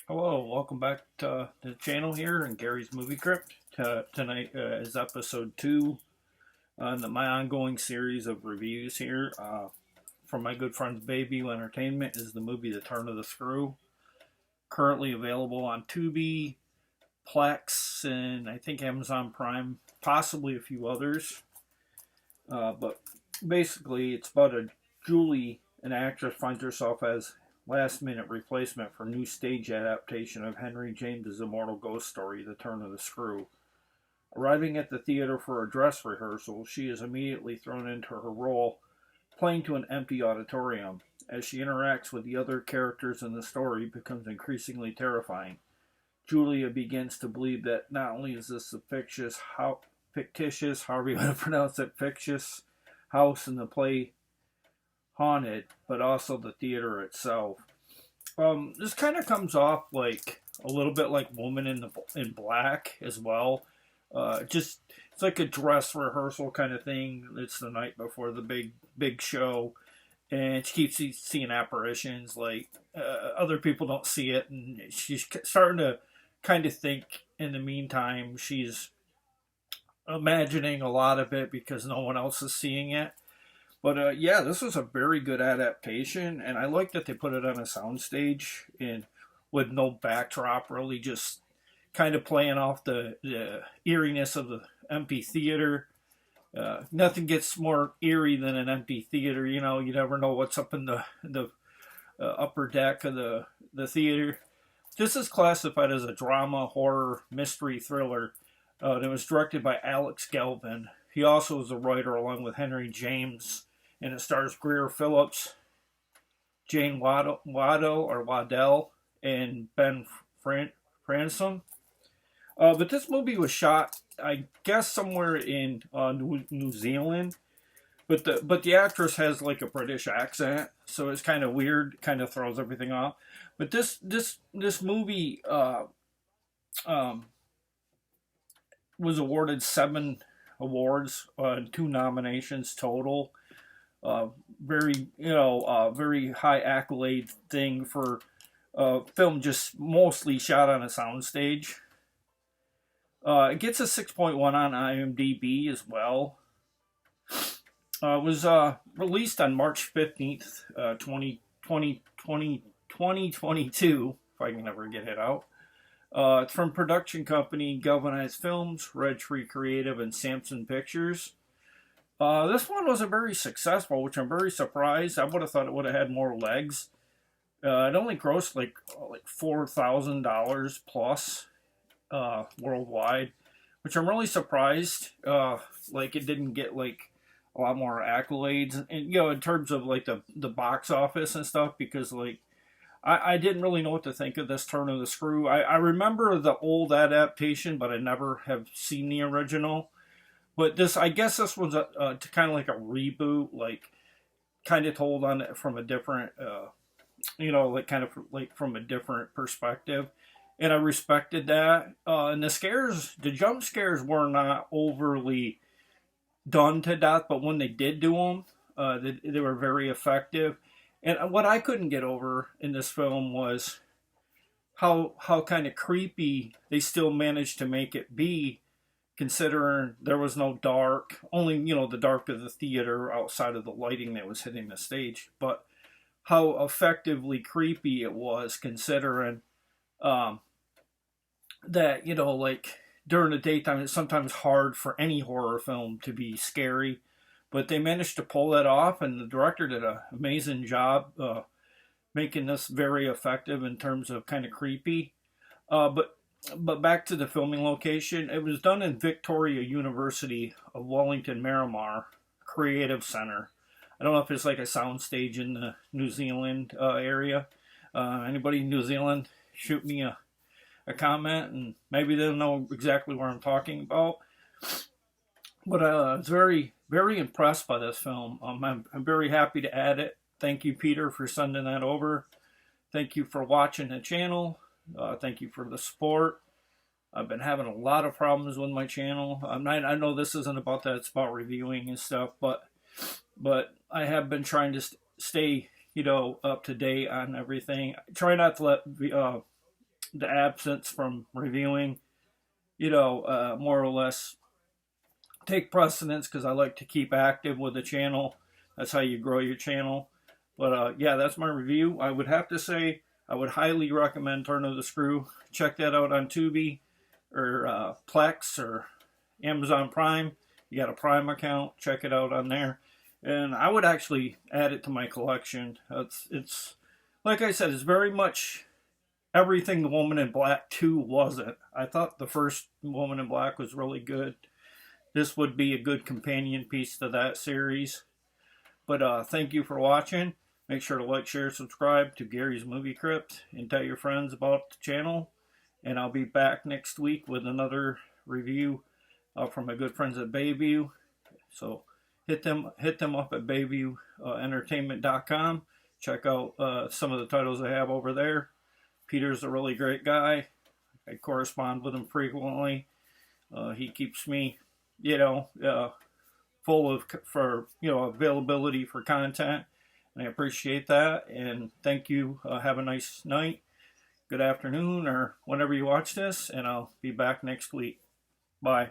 Hello, welcome back to the channel here in Gary's Movie Crypt. Tonight is episode 2 on my ongoing series of reviews here. From my good friends Bayview Entertainment is the movie The Turn of the Screw. Currently available on Tubi, Plex, and I think Amazon Prime, possibly a few others. But basically, it's about Julie, an actress, finds herself as last-minute replacement for new stage adaptation of Henry James's immortal ghost story, The Turn of the Screw. Arriving at the theater for a dress rehearsal, she is immediately thrown into her role, playing to an empty auditorium. As she interacts with the other characters in the story, it becomes increasingly terrifying. Julia begins to believe that not only is this a fictitious, however you want to pronounce it, fictitious house in the play haunted, but also the theater itself. This kind of comes off like a little bit like Woman in Black as well. Just it's like a dress rehearsal kind of thing. It's the night before the big show, and she keeps seeing apparitions. Like other people don't see it, and she's starting to kind of think. In the meantime, she's imagining a lot of it because no one else is seeing it. But yeah, this was a very good adaptation, and I like that they put it on a soundstage and with no backdrop, really just kind of playing off the eeriness of the empty theater. Nothing gets more eerie than an empty theater. You know, you never know what's up in the upper deck of the theater. This is classified as a drama, horror, mystery thriller. It was directed by Galvin. He also was a writer along with Henry James, and it stars Greer, Phillips, Jane Waddell, and Ben Fransham. But this movie was shot, I guess, somewhere in New Zealand. But the actress has like a British accent, so it's kind of weird, kind of throws everything off. But this movie was awarded 7 awards, 2 nominations total. Very high accolade thing for film just mostly shot on a soundstage. It gets a 6.1 on IMDb as well. It was released on March 15th, 2022, if I can ever get it out. It's from production company Galvanized Films, Red Tree Creative, and Samson Pictures. This one wasn't very successful, which I'm very surprised. I would have thought it would have had more legs. It only grossed like $4,000 plus worldwide, which I'm really surprised. Like it didn't get like a lot more accolades, and in terms of like the box office and stuff, because like I didn't really know what to think of this Turn of the Screw. I remember the old adaptation, but I never have seen the original. But I guess this was kind of like a reboot, like kind of told on it from a different, like kind of like from a different perspective. And I respected that. And the jump scares were not overly done to death, but when they did do them, they were very effective. And what I couldn't get over in this film was how kind of creepy they still managed to make it be, considering there was no dark, only the dark of the theater outside of the lighting that was hitting the stage, but how effectively creepy it was, considering that like during the daytime it's sometimes hard for any horror film to be scary. But they managed to pull that off, and the director did an amazing job making this very effective in terms of kind of creepy. But back to the filming location, it was done in Victoria University of Wellington, Miramar Creative Center. I don't know if it's like a soundstage in the New Zealand area. Anybody in New Zealand, shoot me a comment, and maybe they'll know exactly where I'm talking about. But I was very, very impressed by this film. I'm very happy to add it. Thank you, Peter, for sending that over. Thank you for watching the channel. Thank you for the support. I've been having a lot of problems with my channel. I know this isn't about that. It's about reviewing and stuff. But I have been trying to stay, up to date on everything. Try not to let the absence from reviewing, you know, more or less take precedence because I like to keep active with the channel. That's how you grow your channel. But yeah, that's my review. I would have to say I would highly recommend Turn of the Screw. Check that out on Tubi or Plex or Amazon Prime. You got a Prime account, check it out on there. And I would actually add it to my collection. It's like I said, it's very much everything The Woman in Black 2 wasn't. I thought the first Woman in Black was really good. This would be a good companion piece to that series. But thank you for watching. Make sure to like, share, subscribe to Gary's Movie Crypt, and tell your friends about the channel. And I'll be back next week with another review from my good friends at Bayview. So hit them up at BayviewEntertainment.com. Check out some of the titles I have over there. Peter's a really great guy. I correspond with him frequently. He keeps me, you know, full of availability for content, and I appreciate that. And thank you. Have a nice night, good afternoon, or whenever you watch this, and I'll be back next week. Bye.